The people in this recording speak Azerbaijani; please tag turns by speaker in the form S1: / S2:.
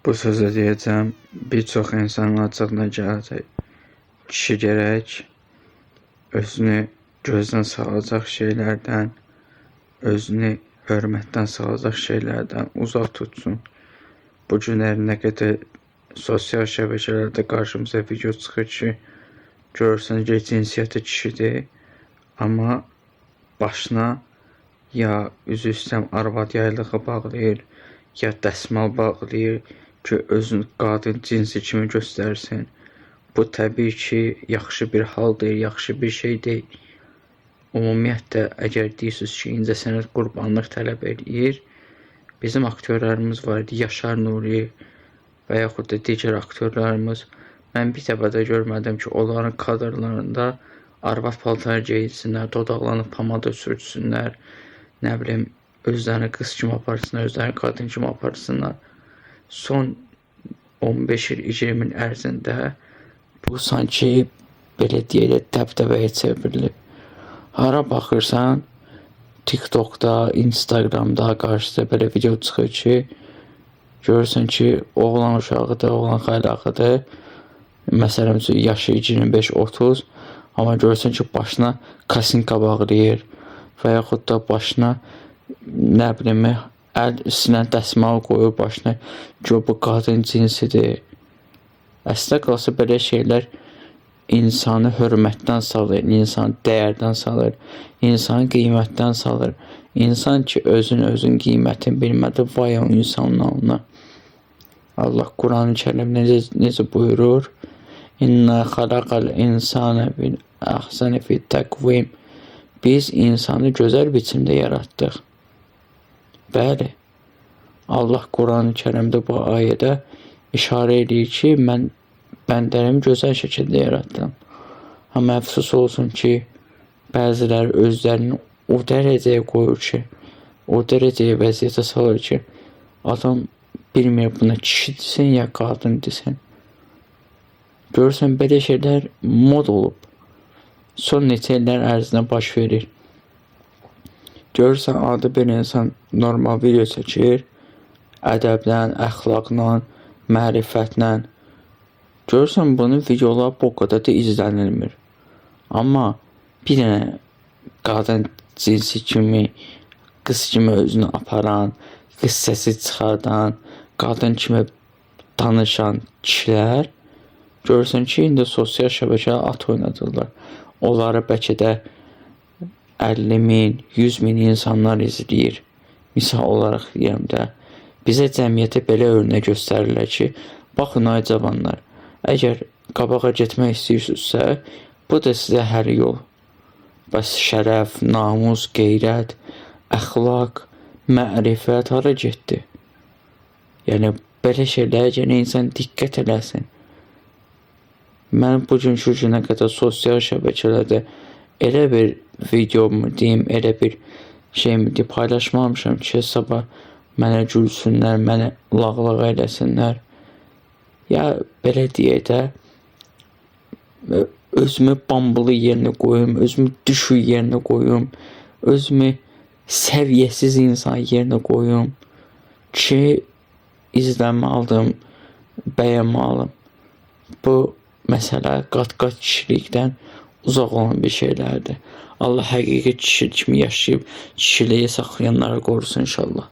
S1: Bu sözü deyəcəm, bir çox insanın acığına gələcək. Kişi gərək özünü gözdən salacaq şeylərdən, özünü hörmətdən salacaq şeylərdən uzaq tutsun. Bu günlər nə qədər sosial şəbəkələrdə qarşımıza video çıxır ki, görürsən ki, cinsiyyəti kişidir, amma başına ya üzü istəm arvad yaylığı bağlayır, ya dəsmal bağlayır ki, özünü qadın cinsi kimi göstərsin. Bu təbii ki, yaxşı bir hal deyil, yaxşı bir şey deyil. Ümumiyyətlə, əgər deyirsiniz ki, incəsənət qurbanlıq tələb edir, bizim aktyorlarımız var idi, Yaşar Nuri və yaxud da digər aktyorlarımız. Mən bir dəfə də görmədim ki, onların kadrlarında arvad paltarı geyinsinlər, dodaqlarını pomada sürtsünlər, nə bilim, özlərini qız kimi aparsınlar, özlərini qadın kimi aparsınlar. Son 15 il, 20 il ərzində bu sanki belə deyək, dəbdəbəyə çevrilib. Hara baxırsan, TikTokda, Instagramda qarşıda belə video çıxır ki, görürsən ki, oğlan uşağıdır, oğlan xaylaqıdır. Məsələn, yaşı 25-30, amma görürsən ki, başına kasinka bağlayır və yaxud da başına, nə bilim, əl üstünə dəsmal qoyur başına ki, bu qadın cinsidir. Əslində qalsa belə şeylər insanı hörmətdən salır, insanı dəyərdən salır, insanı qiymətdən salır. İnsan ki, özün qiymətini bilmədi, vay o insanın alına. Allah Quran-ı Kərimdə necə buyurur? İnna xalaqal insana bil əhsəni fit təqvim. Biz insanı gözəl biçimdə yaratdıq. Bəli, Allah Quran-ı Kərimdə bu ayədə işarə edir ki, mən bəndələrimi gözəl şəkildə yaratdım. Amma əfsus olsun ki, bəziləri özlərini o dərəcəyə qoyur ki, o dərəcəyə vəziyyətə salır ki, adam bilmir buna kişi desin ya qadın desin. Görürsən, belə şeylər mod olub. Son neçə illər ərzində baş verir. Görürsən, adi bir insan normal video çəkir, ədəblə, əxlaqla, mərifətlə. Görürsən, bunun videoları bu qədər də izlənilmir. Amma bir dənə qadın cinsi kimi, qız kimi özünü aparan, qız səsi çıxardan, qadın kimi danışan kişilər, görürsən ki, indi sosial şəbəkədə at oynadırlar. Onları bəlkə də 50.000, 100.000 insanlar izləyir. Misal olaraq deyəm də, bizə cəmiyyətə belə örnək göstərirlər ki, baxın ay cavanlar, əgər qabağa getmək istəyirsinizsə, bu da sizə hər yol. Bəs şərəf, namus, qeyrət, əxlaq, mərifət hara getdi? Yəni, belə şeylərə gələn insan diqqət eləsin. Mən bugünkü günə qədər sosial şəbəkələrdə elə bir video mu deyim, elə bir şey mi deyim, paylaşmamışam ki, sabah mənə gülsünlər, mənə lağlaq eləsinlər. Ya belə deyək də, özümü bambulu yerinə qoyum, özümü düşük yerinə qoyum, özümü səviyyəsiz insan yerinə qoyum ki, izlənmə aldım, bəyənmə alım. Bu məsələ qat-qat kişilikdən uzaq olan bir şeylərdir. Allah həqiqi kişi kimi yaşayıb, kişiliyi saxlayanları qorusun inşallah.